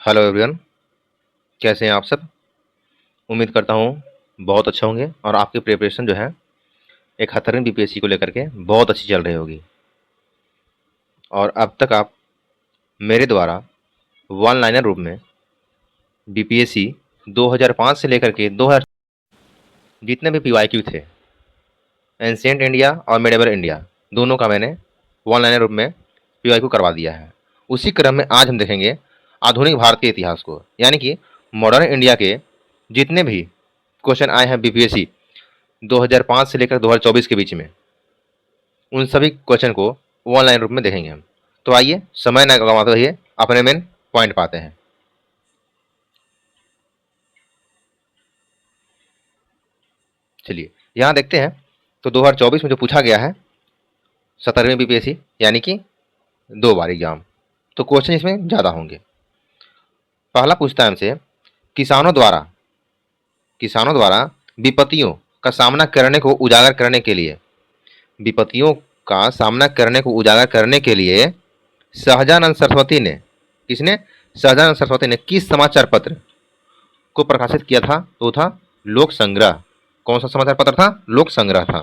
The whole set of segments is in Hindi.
Hello everyone. कैसे हैं आप सब? उम्मीद करता हूँ बहुत अच्छे होंगे और आपकी प्रिपरेशन जो है 71वीं बीपीएससी को लेकर के बहुत अच्छी चल रही होगी। और अब तक आप मेरे द्वारा वन लाइनर रूप में बीपीएससी 2005 से लेकर के 2000 जितने भी पीवाईक्यू थे, एंशिएंट इंडिया और मिडेवल इंडिया, दोनों का मैंने वन लाइनर रूप में पीवाईक्यू करवा दिया है। उसी क्रम में आज हम देखेंगे आधुनिक भारत के इतिहास को, यानी कि मॉडर्न इंडिया के जितने भी क्वेश्चन आए हैं बीपीएससी 2005 से लेकर 2024 के बीच में, उन सभी क्वेश्चन को वन लाइन रूप में देखेंगे हम। तो आइए समय न गंवाते हुए अपने मेन पॉइंट पाते हैं। चलिए यहाँ देखते हैं। तो 2024 में जो पूछा गया है 70वीं बीपीएससी, यानी कि 2 बार एग्जाम, तो क्वेश्चन इसमें ज़्यादा होंगे। पहला पूछता है हमसे, किसानों द्वारा विपत्तियों का सामना करने को उजागर करने के लिए विपत्तियों का सामना करने को उजागर करने के लिए शाहजानंद सरस्वती ने किसने शाहजानंद सरस्वती ने किस समाचार पत्र को प्रकाशित किया था? तो वो था लोक संग्रह। कौन सा समाचार पत्र था? लोक संग्रह था।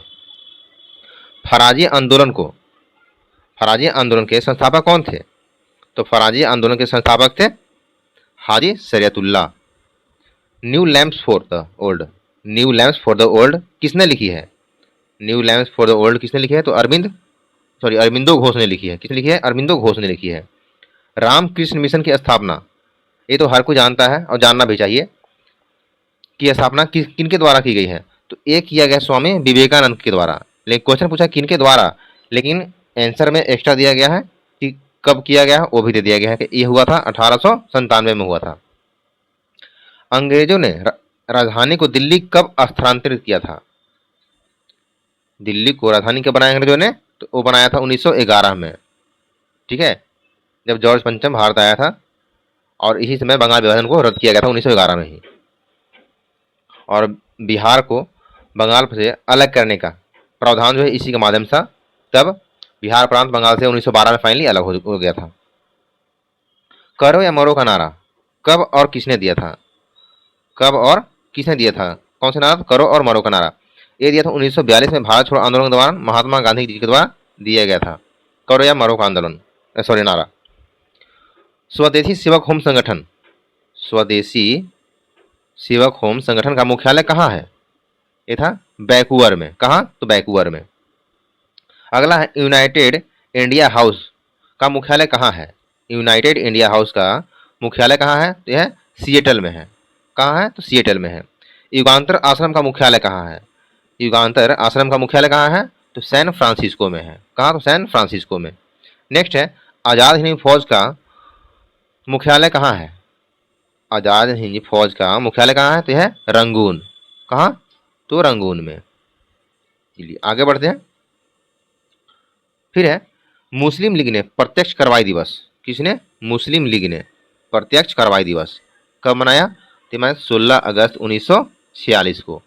फराजी आंदोलन को फराजी आंदोलन के संस्थापक कौन थे? तो फराजी आंदोलन के संस्थापक थे Haji Shariatullah. New Lamps for the Old New Lamps for the Old किसने लिखी है? New Lamps for the Old किसने लिखी है? तो अरविंदो घोष ने लिखी है। किसने लिखी है? अरविंदो घोष ने लिखी है। रामकृष्ण मिशन की स्थापना, ये तो हर कोई जानता है और जानना भी चाहिए कि स्थापना किनके द्वारा की गई है? तो ये किया गया स्वामी विवेकानंद के द्वारा। लेकिन क्वेश्चन पूछा किनके द्वारा, लेकिन आंसर में एक्स्ट्रा दिया गया है कि कब किया गया है, वो भी दे दिया गया है कि ये हुआ था 1897 में हुआ था। अंग्रेजों ने राजधानी को दिल्ली कब स्थानांतरित किया था? दिल्ली को राजधानी कब बनाया अंग्रेजों ने? तो वो बनाया था 1911 में। ठीक है, जब जॉर्ज पंचम भारत आया था, और इसी समय बंगाल विभाजन को रद्द किया गया था 1911 में ही। और बिहार को बंगाल से अलग करने का प्रावधान जो है इसी के माध्यम से तब बिहार प्रांत बंगाल से 1912 में फाइनली अलग हो गया था। करो या मरो का नारा कब और किसने दिया था? कब और किसने दिया था? कौन सा नारा? करो और मरो का नारा ये दिया था 1942 में भारत छोड़ो आंदोलन के दौरान महात्मा गांधी जी के द्वारा दिया गया था। करो या मरो का आंदोलन, सॉरी, नारा। स्वदेशी सेवक होम संगठन स्वदेशी सेवक होम संगठन का मुख्यालय कहाँ है? ये था वैंकूवर में। कहाँ? तो वैंकूवर में। अगला है यूनाइटेड इंडिया हाउस का मुख्यालय कहाँ है? यूनाइटेड इंडिया हाउस का मुख्यालय कहाँ है? तो यह सिएटल में है। कहाँ है? तो सिएटल में है। युगांतर आश्रम का मुख्यालय कहाँ है? युगांतर आश्रम का मुख्यालय कहाँ है? तो सैन फ्रांसिस्को में है। कहाँ? तो सैन फ्रांसिस्को में। नेक्स्ट है आज़ाद हिंद फौज का मुख्यालय कहाँ है? आज़ाद हिंद फौज का मुख्यालय कहाँ है? तो यह रंगून। कहाँ? तो रंगून में। चलिए आगे बढ़ते हैं। फिर है मुस्लिम लीग ने प्रत्यक्ष कार्रवाई दिवस, किसने? मुस्लिम लीग ने प्रत्यक्ष कार्रवाई दिवस कब मनाया? तो मैं 16 अगस्त 1946 को।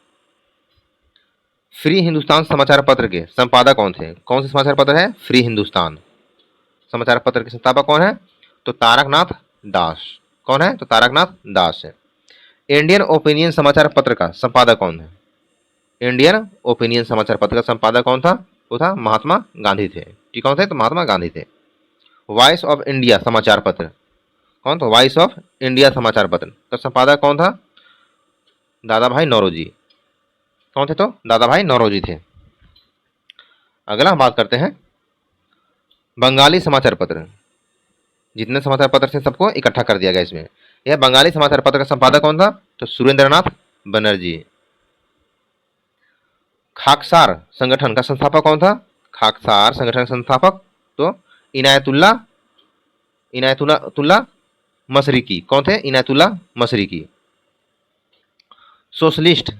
फ्री हिंदुस्तान समाचार पत्र के संपादक कौन थे? कौन से समाचार पत्र है? फ्री हिंदुस्तान समाचार पत्र के संस्थापक कौन है? तो तारकनाथ दास। कौन है? तो तारकनाथ दास है। इंडियन ओपिनियन समाचार पत्र का संपादक कौन है? इंडियन ओपिनियन समाचार पत्र का संपादक कौन था? वो था महात्मा गांधी थे। ठीक, कौन थे? तो महात्मा गांधी थे। वॉइस ऑफ इंडिया समाचार पत्र कौन था? वॉइस ऑफ इंडिया समाचार पत्र का संपादक कौन था? दादा भाई नौरोजी। कौन थे? तो दादा भाई नौरोजी थे। अगला हम बात करते हैं बंगाली समाचार पत्र। जितने समाचार पत्र थे सबको इकट्ठा कर दिया गया इसमें। यह बंगाली समाचार पत्र का संपादक कौन था? तो सुरेंद्रनाथ बनर्जी। खाकसार संगठन का संस्थापक कौन था? खाकसार संगठन का संस्थापक तो इनायतुल्ला मशरिकी। कौन थे? इनायतुल्ला मशरिकी। सोशलिस्ट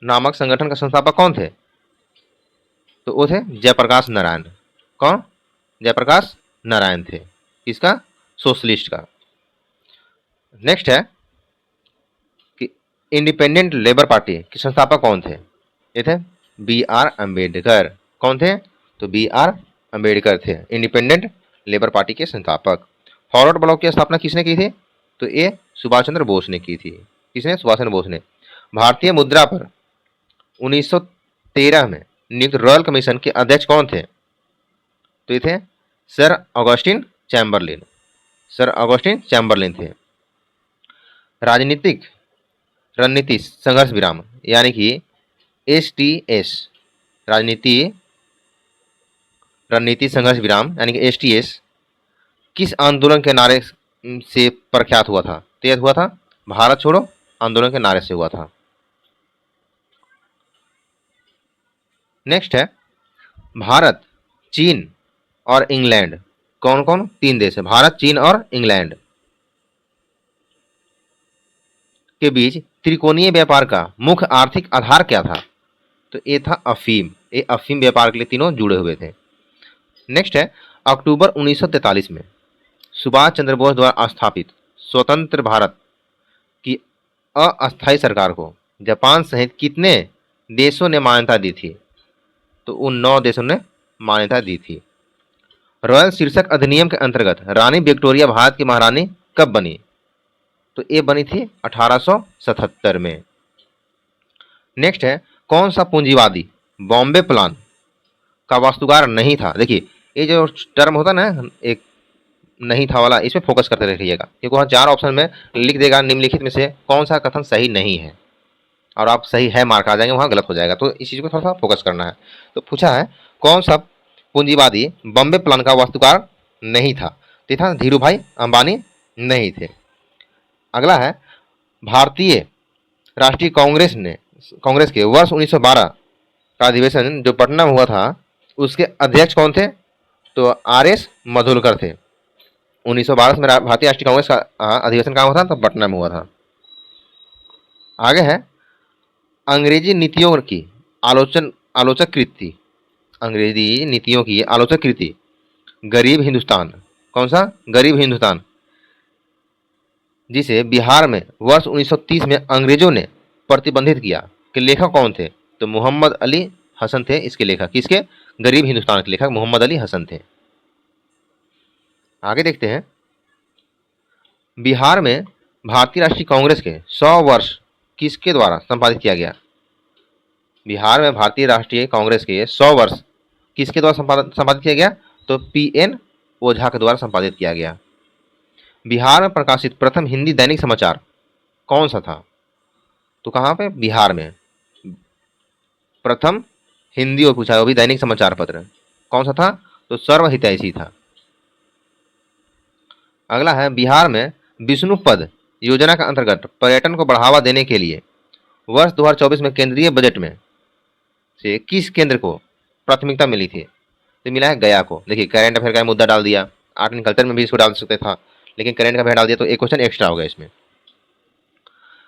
नामक संगठन का संस्थापक कौन थे? तो वो थे जयप्रकाश नारायण। कौन? जयप्रकाश नारायण थे। किसका? सोशलिस्ट का। नेक्स्ट है कि इंडिपेंडेंट लेबर पार्टी के संस्थापक कौन थे? ये थे बी आर अम्बेडकर। कौन थे? तो बी आर अम्बेडकर थे इंडिपेंडेंट लेबर पार्टी के संस्थापक। फॉरवर्ड ब्लॉक की स्थापना किसने की थी? तो ये सुभाष चंद्र बोस ने की थी। किसने? सुभाष चंद्र बोस ने। भारतीय मुद्रा पर 1913 में नियुक्त रॉयल कमीशन के अध्यक्ष कौन थे? तो ये थे sir Augustin Chamberlain. Sir Augustin Chamberlain थे। राजनीतिक रणनीति संघर्ष विराम यानी कि एसटीएस, रणनीति संघर्ष विराम यानी कि एसटीएस किस आंदोलन के नारे से प्रख्यात हुआ था? तो यह हुआ था भारत छोड़ो आंदोलन के नारे से हुआ था। नेक्स्ट है भारत, चीन और इंग्लैंड, कौन कौन? 3 देश है, भारत, चीन और इंग्लैंड के बीच त्रिकोणीय व्यापार का मुख्य आर्थिक आधार क्या था? तो ये था अफीम। ये अफीम व्यापार के लिए तीनों जुड़े हुए थे। नेक्स्ट है अक्टूबर 1943 में सुभाष चंद्र बोस द्वारा स्थापित स्वतंत्र भारत की अस्थायी सरकार को जापान सहित कितने देशों ने मान्यता दी थी? तो उन 9 देशों ने मान्यता दी थी। रॉयल शीर्षक अधिनियम के अंतर्गत रानी विक्टोरिया भारत की महारानी कब बनी? तो ये बनी थी 1877 में। नेक्स्ट है कौन सा पूंजीवादी बॉम्बे प्लान का वास्तुकार नहीं था? देखिए ये जो टर्म होता ना एक नहीं था वाला, इसमें फोकस करते रहिएगा क्योंकि वहाँ 4 ऑप्शन में लिख देगा निम्नलिखित में से कौन सा कथन सही नहीं है, और आप सही है मार्क आ जाएंगे, वहाँ गलत हो जाएगा। तो इस चीज़ को थोड़ा सा फोकस करना है। तो पूछा है कौन सा पूंजीवादी बॉम्बे प्लान का वास्तुकार नहीं था? तो था धीरू भाई अंबानी नहीं थे। अगला है भारतीय राष्ट्रीय कांग्रेस के वर्ष 1912 का अधिवेशन जो पटना में हुआ था उसके अध्यक्ष कौन थे? तो आर.एस. मधुलकर थे। 1912 में भारतीय राष्ट्रीय कांग्रेस का अधिवेशन कहाँ हुआ था? तो पटना में हुआ था। आगे है अंग्रेजी नीतियों की आलोचक कृति, अंग्रेजी नीतियों की आलोचक कृति गरीब हिंदुस्तान, कौन सा? गरीब हिंदुस्तान, जिसे बिहार में वर्ष 1930 में अंग्रेजों ने प्रतिबंधित किया, के लेखक कौन थे? तो मोहम्मद अली हसन थे इसके लेखक। किसके? गरीब हिंदुस्तान के लेखक मोहम्मद अली हसन थे। आगे देखते हैं बिहार में भारतीय राष्ट्रीय कांग्रेस के 100 वर्ष किसके द्वारा संपादित किया गया? बिहार में भारतीय राष्ट्रीय कांग्रेस के 100 वर्ष किसके द्वारा संपादित किया गया? तो पी.एन. ओझा के द्वारा संपादित किया गया। बिहार में प्रकाशित प्रथम हिंदी दैनिक समाचार कौन सा था? तो कहाँ पे? बिहार में प्रथम हिंदी और पूछा, वो भी दैनिक समाचार पत्र कौन सा था? तो सर्व हितैषी था। अगला है बिहार में विष्णु पद योजना के अंतर्गत पर्यटन को बढ़ावा देने के लिए वर्ष 2024 में केंद्रीय बजट में से किस केंद्र को प्राथमिकता मिली थी? तो मिला है गया को। देखिए करेंट अफेयर का मुद्दा डाल दिया, आर्ट एंड कल्चर में भी इसको डाल सकते था लेकिन करेंट का अफेयर डाल दिया तो एक क्वेश्चन एक्स्ट्रा हो गया इसमें।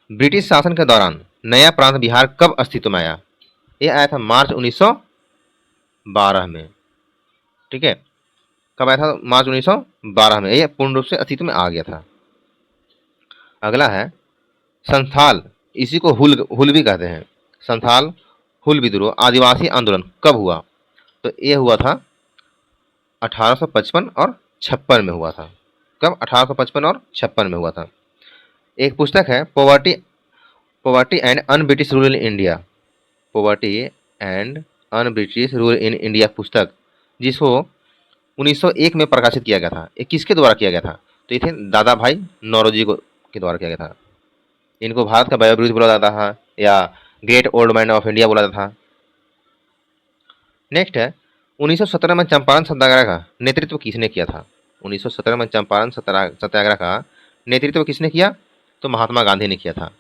ब्रिटिश शासन के दौरान नया प्रांत बिहार कब अस्तित्व में आया? ये आया था मार्च 1912 में। ठीक है, कब आया था? मार्च 1912 में ये पूर्ण रूप से अस्तित्व में आ गया था। अगला है संथाल, इसी को हुल भी कहते हैं। संथाल हुल विद्रोह आदिवासी आंदोलन कब हुआ? तो ये हुआ था 1855 और 56 में हुआ था। कब? 1855 और 56 में हुआ था। एक पुस्तक है poverty and un British rule in India, poverty and un British rule in India पुस्तक, जिसको 1901 में प्रकाशित किया गया था। ये किसके द्वारा किया गया था? तो ये थे दादा भाई नौरोजी के द्वारा किया गया था। इनको भारत का वयोवृद्ध बोला जाता था या great old man of India बोला जाता था। नेक्स्ट है 1917 में चंपारण सत्याग्रह का नेतृत्व किसने किया था? 1917 में चंपारण सत्याग्रह का नेतृत्व किसने किया? तो महात्मा गांधी ने किया था।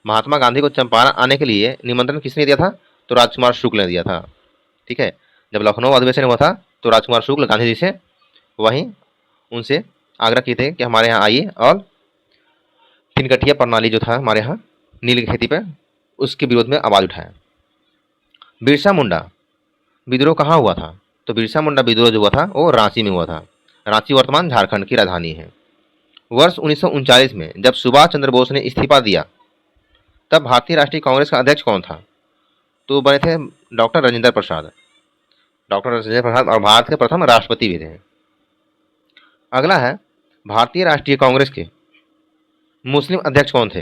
महात्मा गांधी को चंपारण आने के लिए निमंत्रण किसने दिया था? तो राजकुमार शुक्ल ने दिया था। ठीक है, जब लखनऊ अधिवेशन हुआ था तो राजकुमार शुक्ल गांधी जी से वहीं उनसे आग्रह किए थे कि हमारे यहाँ आइए और तिनकठिया प्रणाली जो था हमारे यहाँ नील की खेती पर, उसके विरोध में आवाज़ उठाया। बिरसा मुंडा विद्रोह कहाँ हुआ था? तो बिरसा मुंडा विद्रोह जो हुआ था वो रांची में हुआ था। रांची वर्तमान झारखंड की राजधानी है। वर्ष 1939 में जब सुभाष चंद्र बोस ने इस्तीफा दिया तब भारतीय राष्ट्रीय कांग्रेस का अध्यक्ष कौन था? तो बने थे डॉक्टर राजेंद्र प्रसाद। डॉक्टर राजेंद्र प्रसाद और भारत के प्रथम राष्ट्रपति भी थे। अगला है भारतीय राष्ट्रीय कांग्रेस के मुस्लिम अध्यक्ष कौन थे?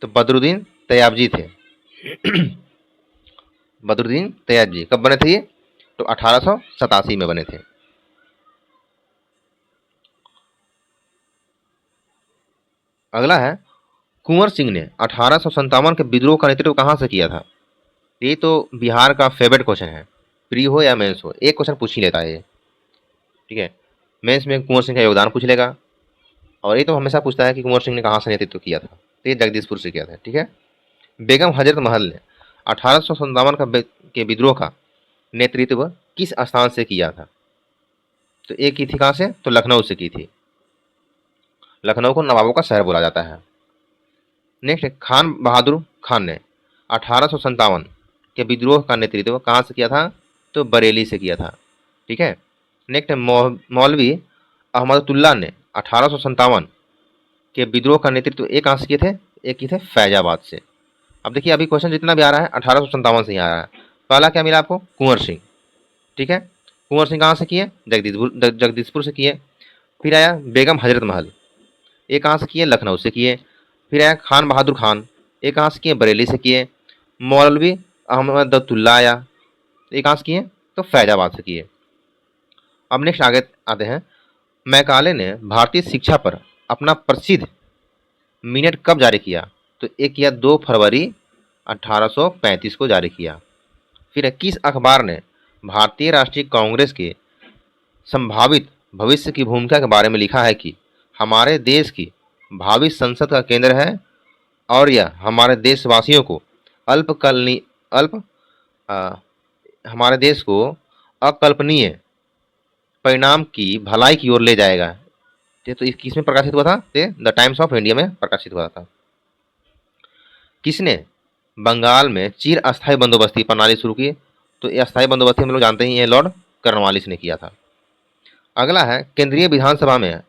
तो बदरुद्दीन तैयबजी थे। बदरुद्दीन तैयबजी कब बने थे ये? तो 1887 में बने थे। अगला है कुंवर सिंह ने 1857 के विद्रोह का नेतृत्व कहाँ से किया था? ये तो बिहार का फेवरेट क्वेश्चन है, प्री हो या मेंस हो, एक क्वेश्चन पूछ ही लेता है ये। ठीक है, मेंस में कुंवर सिंह का योगदान पूछ लेगा, और ये तो हमेशा पूछता है कि कुंवर सिंह ने कहाँ से नेतृत्व किया था, तो ये जगदीशपुर से किया था। ठीक है, बेगम हजरत महल ने 1857 के विद्रोह का नेतृत्व किस स्थान से किया था? तो एक की थी कहाँ से? तो लखनऊ से की थी। लखनऊ को नवाबों का शहर बोला जाता है। नेक्स्ट, खान बहादुर खान ने 1857 के विद्रोह का नेतृत्व कहाँ से किया था? तो बरेली से किया था। ठीक है, नेक्स्ट, मौलवी अहमदुल्लाह ने 1857 के विद्रोह का नेतृत्व एक कहाँ से किए थे? एक किए थे फैजाबाद से। अब देखिए, अभी क्वेश्चन जितना भी आ रहा है 1857 से ही आ रहा है। पहला क्या मिला आपको? कुंवर सिंह। ठीक है, कुंवर सिंह कहाँ से किए? जगदीशपुर से किए। फिर आया बेगम हजरत महल, ये कहाँ से किए? लखनऊ से किए। फिर आया खान बहादुर खान, ये कहाँ से किए? बरेली से किए। मौलवी अहमदुल्लाह आया, ये कहाँ से किए? तो फैजाबाद से किए। अब नेक्स्ट आगे आते हैं, मैकाले ने भारतीय शिक्षा पर अपना प्रसिद्ध मिनट कब जारी किया? तो एक किया 2 फरवरी 1835 को जारी किया। फिर किस अखबार ने भारतीय राष्ट्रीय कांग्रेस के संभावित भविष्य की भूमिका के बारे में लिखा है कि हमारे देश की भावी संसद का केंद्र है, और यह हमारे देशवासियों को अल्पकालीन अल्प आ, हमारे देश को अकल्पनीय परिणाम की भलाई की ओर ले जाएगा। तो किसमें प्रकाशित हुआ था? द टाइम्स ऑफ इंडिया में प्रकाशित हुआ था। किसने बंगाल में चिर अस्थायी बंदोबस्ती प्रणाली शुरू की? तो ये अस्थायी बंदोबस्ती हम लोग जानते ही हैं, लॉर्ड कर्नवालिस ने किया था। अगला है, केंद्रीय विधानसभा में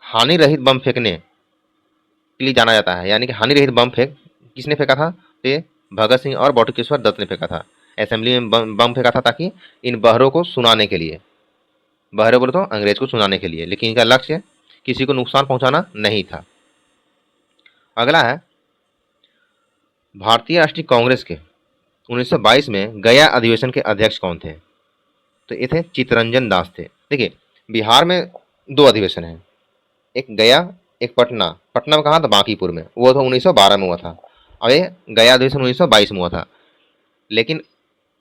हानि रहित बम फेंकने के लिए जाना जाता है, यानी कि हानि रहित बम किसने फेंका था? तो भगत सिंह और बटुकेश्वर दत्त ने फेंका था। असेंबली में बम फेंका था ताकि इन बहरों को सुनाने के लिए, बहरे बोले तो अंग्रेज को सुनाने के लिए, लेकिन इनका लक्ष्य किसी को नुकसान पहुंचाना नहीं था। अगला है, भारतीय राष्ट्रीय कांग्रेस के 1922 में गया अधिवेशन के अध्यक्ष कौन थे? तो ये थे चित्तरंजन दास थे। देखिए, बिहार में 2 अधिवेशन हैं, एक गया, एक पटना। पटना में कहाँ था? बांकीपुर में, वो तो 1912 में हुआ था। और ये गया अधिवेशन 1922 में हुआ था। लेकिन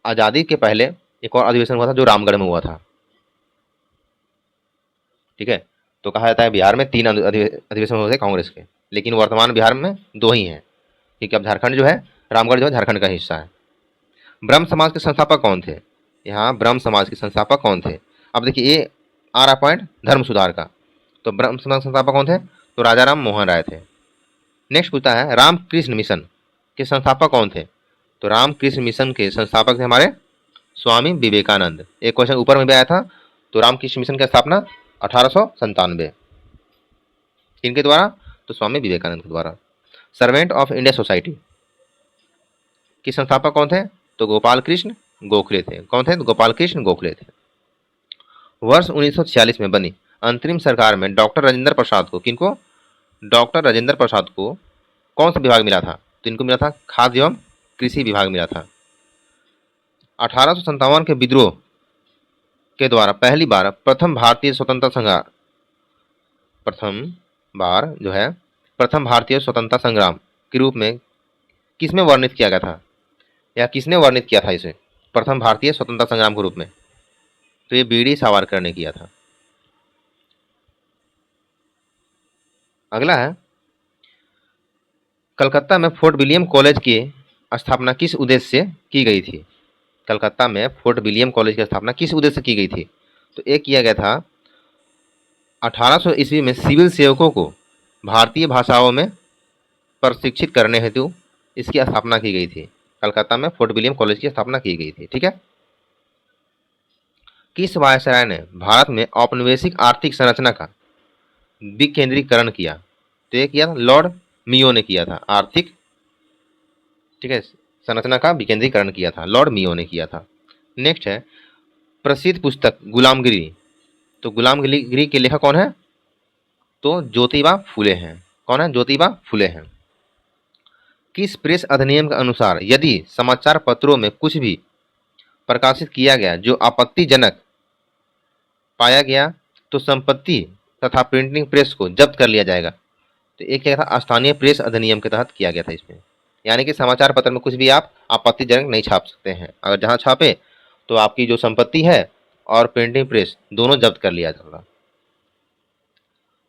आज़ादी के पहले एक और अधिवेशन हुआ था जो रामगढ़ में हुआ था। ठीक है, तो कहा जाता है बिहार में 3 अधिवेशन हुए थे कांग्रेस के, लेकिन वर्तमान बिहार में 2 ही हैं, क्योंकि अब झारखंड जो है, रामगढ़ जो है झारखंड का हिस्सा है। ब्रह्म समाज के संस्थापक कौन थे? यहाँ ब्रह्म समाज के संस्थापक कौन थे? अब देखिए, ये आ रहा पॉइंट धर्म सुधार का, तो ब्रह्म समाज के संस्थापक कौन थे? तो राजा राम मोहन राय थे। नेक्स्ट पूछता है, रामकृष्ण मिशन के संस्थापक कौन थे? तो रामकृष्ण मिशन के संस्थापक थे हमारे स्वामी विवेकानंद। एक क्वेश्चन ऊपर में भी आया था। तो रामकृष्ण मिशन की स्थापना 1897 किनके द्वारा? तो स्वामी विवेकानंद के द्वारा। सर्वेंट ऑफ इंडिया सोसाइटी के संस्थापक कौन थे? तो गोपाल कृष्ण गोखले थे। कौन थे? तो गोपाल कृष्ण गोखले थे। वर्ष 1946 में बनी अंतरिम सरकार में डॉक्टर राजेंद्र प्रसाद को, किनको? डॉक्टर राजेंद्र प्रसाद को कौन सा विभाग मिला था? तो इनको मिला था खाद्य एवं कृषि विभाग मिला था। 1857 के विद्रोह के द्वारा पहली बार प्रथम भारतीय स्वतंत्रता संग्राम, प्रथम भारतीय स्वतंत्रता संग्राम के रूप में किसमें वर्णित किया गया था, या किसने वर्णित किया था इसे प्रथम भारतीय स्वतंत्रता संग्राम के रूप में? तो ये बीडी सावरकर ने किया था। अगला है, कलकत्ता में फोर्ट विलियम कॉलेज की स्थापना किस उद्देश्य से की गई थी? कलकत्ता में फोर्ट विलियम कॉलेज की स्थापना किस उद्देश्य से की गई थी? तो एक किया गया था 1800 ईस्वी में सिविल सेवकों को भारतीय भाषाओं में प्रशिक्षित करने हेतु इसकी स्थापना की गई थी। कलकत्ता में फोर्ट विलियम कॉलेज की स्थापना की गई थी। ठीक है, किस वायसराय ने भारत में औपनिवेशिक आर्थिक संरचना का विकेंद्रीकरण किया? तो ये किया लॉर्ड मियो ने किया था। आर्थिक, ठीक है, संरचना का विकेंद्रीकरण किया था, लॉर्ड मियो ने किया था। नेक्स्ट है, प्रसिद्ध पुस्तक गुलामगिरी। तो गुलामगिरी के लेखक कौन है? तो ज्योतिबा फूले हैं। कौन है? ज्योतिबा फुले हैं। किस प्रेस अधिनियम के अनुसार यदि समाचार पत्रों में कुछ भी प्रकाशित किया गया जो आपत्तिजनक पाया गया तो संपत्ति तथा प्रिंटिंग प्रेस को जब्त कर लिया जाएगा। तो एक क्या था? स्थानीय प्रेस अधिनियम के तहत किया गया था इसमें। यानी कि समाचार पत्र में कुछ भी आप आपत्तिजनक नहीं छाप सकते हैं। अगर जहां छापे तो आपकी जो संपत्ति है और प्रिंटिंग प्रेस दोनों जब्त कर लिया जाएगा।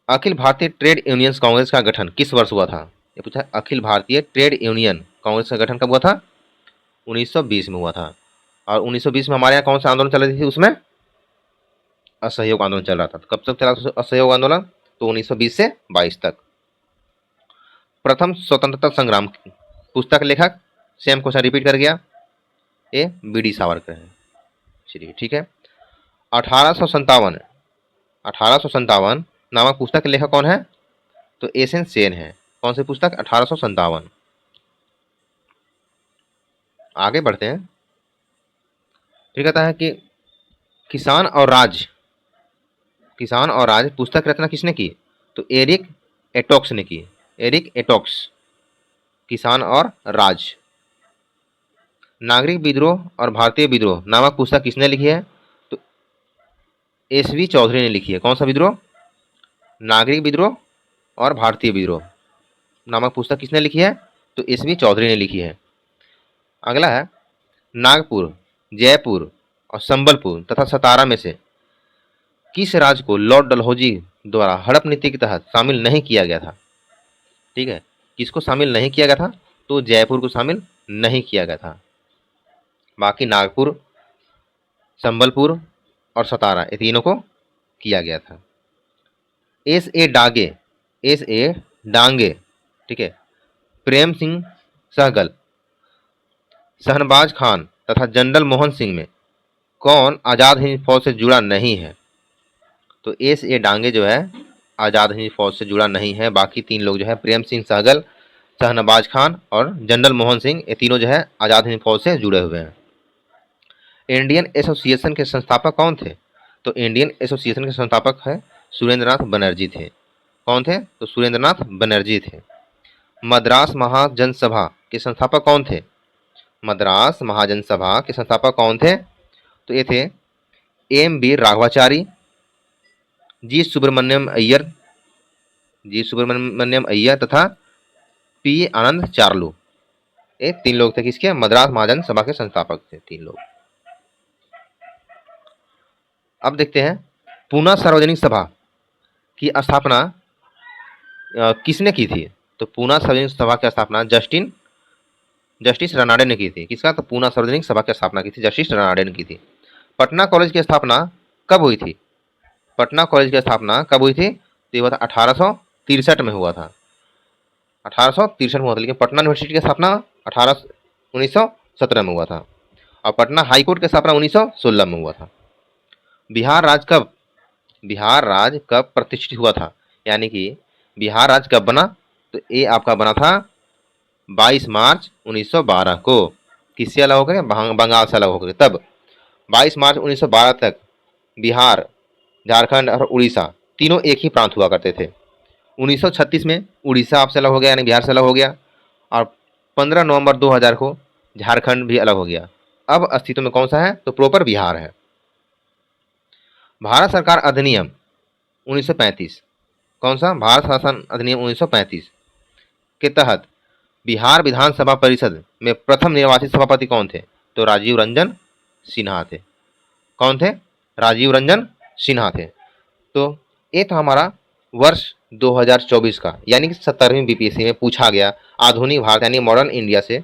अखिल भारतीय ट्रेड यूनियंस कांग्रेस का गठन किस वर्ष हुआ था? ये पूछा है। अखिल भारतीय ट्रेड यूनियन कांग्रेस का गठन कब हुआ था? 1920 में हुआ था। और 1920 में हमारे यहाँ कौन सा आंदोलन चल रही थी? उसमें असहयोग आंदोलन चल रहा था। तो कब तक चला असहयोग आंदोलन? तो 1920 से 22 तक। प्रथम स्वतंत्रता संग्राम पुस्तक लेखक, सेम क्वेश्चन रिपीट कर गया, ये बी.डी. सावरकर है। चलिए ठीक है। 1857 नामक पुस्तक के लेखक कौन है? तो एस.एन. सेन है। कौन सी पुस्तक? 1857। आगे बढ़ते हैं। फिर कहता है कि किसान और राज पुस्तक रचना किसने की? तो एरिक एटोक्स ने की। एरिक एटोक्स। किसान और राज। नागरिक विद्रोह और भारतीय विद्रोह नामक पुस्तक किसने लिखी है? तो एस.वी. चौधरी ने लिखी है। कौन सा विद्रोह? नागरिक विद्रोह और भारतीय विद्रोह नामक पुस्तक किसने लिखी है? तो एस.वी. चौधरी ने लिखी है। अगला है नागपुर, जयपुर और संबलपुर तथा सतारा में से किस राज्य को लॉर्ड डलहौजी द्वारा हड़प नीति के तहत शामिल नहीं किया गया था? ठीक है, किसको शामिल नहीं किया गया था? तो जयपुर को शामिल नहीं किया गया था। बाकी नागपुर, संबलपुर और सतारा ये तीनों को किया गया था। एस ए डांगे, ठीक है, प्रेम सिंह सहगल, शहनबाज खान तथा जनरल मोहन सिंह में कौन आज़ाद हिंद फौज से जुड़ा नहीं है? तो एस ए डांगे जो है आज़ाद हिंद फौज से जुड़ा नहीं है। बाकी तीन लोग जो है प्रेम सिंह सहगल, शहनबाज खान और जनरल मोहन सिंह, ये तीनों जो है आज़ाद हिंद फौज से जुड़े हुए हैं। इंडियन एसोसिएशन के संस्थापक कौन थे? तो इंडियन एसोसिएशन के संस्थापक है सुरेंद्रनाथ बनर्जी थे। कौन थे? तो सुरेंद्रनाथ बनर्जी थे। मद्रास महाजन सभा के संस्थापक कौन थे? मद्रास महाजन सभा के संस्थापक कौन थे? तो ये थे एम बी राघवाचारी, जी सुब्रमण्यम अय्यर तथा पी आनंद चार्लू। ये तीन लोग थे किसके? मद्रास महाजन सभा के संस्थापक थे तीन लोग। अब देखते हैं पूना सार्वजनिक सभा की स्थापना किसने की थी? तो पूना सार्वजनिक सभा की स्थापना जस्टिस रनाडे ने की थी। किसका? तो पूना सार्वजनिक सभा की स्थापना की थी जस्टिस रनाडे ने की थी। पटना कॉलेज की स्थापना कब हुई थी? पटना कॉलेज की स्थापना कब हुई थी? तो ये हुआ था 1863 में हुआ था। 1863 में हुआ था। लेकिन पटना यूनिवर्सिटी की स्थापना 1917 में हुआ था। और पटना हाई कोर्ट की स्थापना 1916 में हुआ था। बिहार राज्य कब प्रतिष्ठित हुआ था? यानी कि बिहार राज्य कब बना? तो ये आपका बना था 22 मार्च 1912 को। किससे अलग होकर? बंगाल से अलग होकर। तब 22 मार्च 1912 तक बिहार, झारखंड और उड़ीसा तीनों एक ही प्रांत हुआ करते थे। 1936 में उड़ीसा आपसे अलग हो गया, यानी बिहार से अलग हो गया। और 15 नवंबर 2000 को झारखंड भी अलग हो गया। अब अस्तित्व में कौन सा है? तो प्रॉपर बिहार है। भारत सरकार अधिनियम 1935, कौन सा? भारत शासन अधिनियम 1935 के तहत बिहार विधानसभा परिषद में प्रथम निर्वाचित सभापति कौन थे? तो राजीव रंजन सिन्हा थे। कौन थे? राजीव रंजन सिन्हा थे। तो ये था हमारा वर्ष 2024 का, यानी कि 70वीं बीपीएससी में पूछा गया आधुनिक भारत यानी मॉडर्न इंडिया से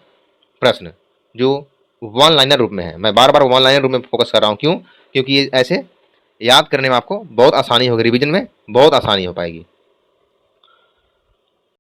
प्रश्न, जो वन लाइनर रूप में है। मैं बार बार वन लाइनर रूप में फोकस कर रहा हूँ। क्यों? क्योंकि ये ऐसे याद करने में आपको बहुत आसानी होगी, रिवीजन में बहुत आसानी हो पाएगी।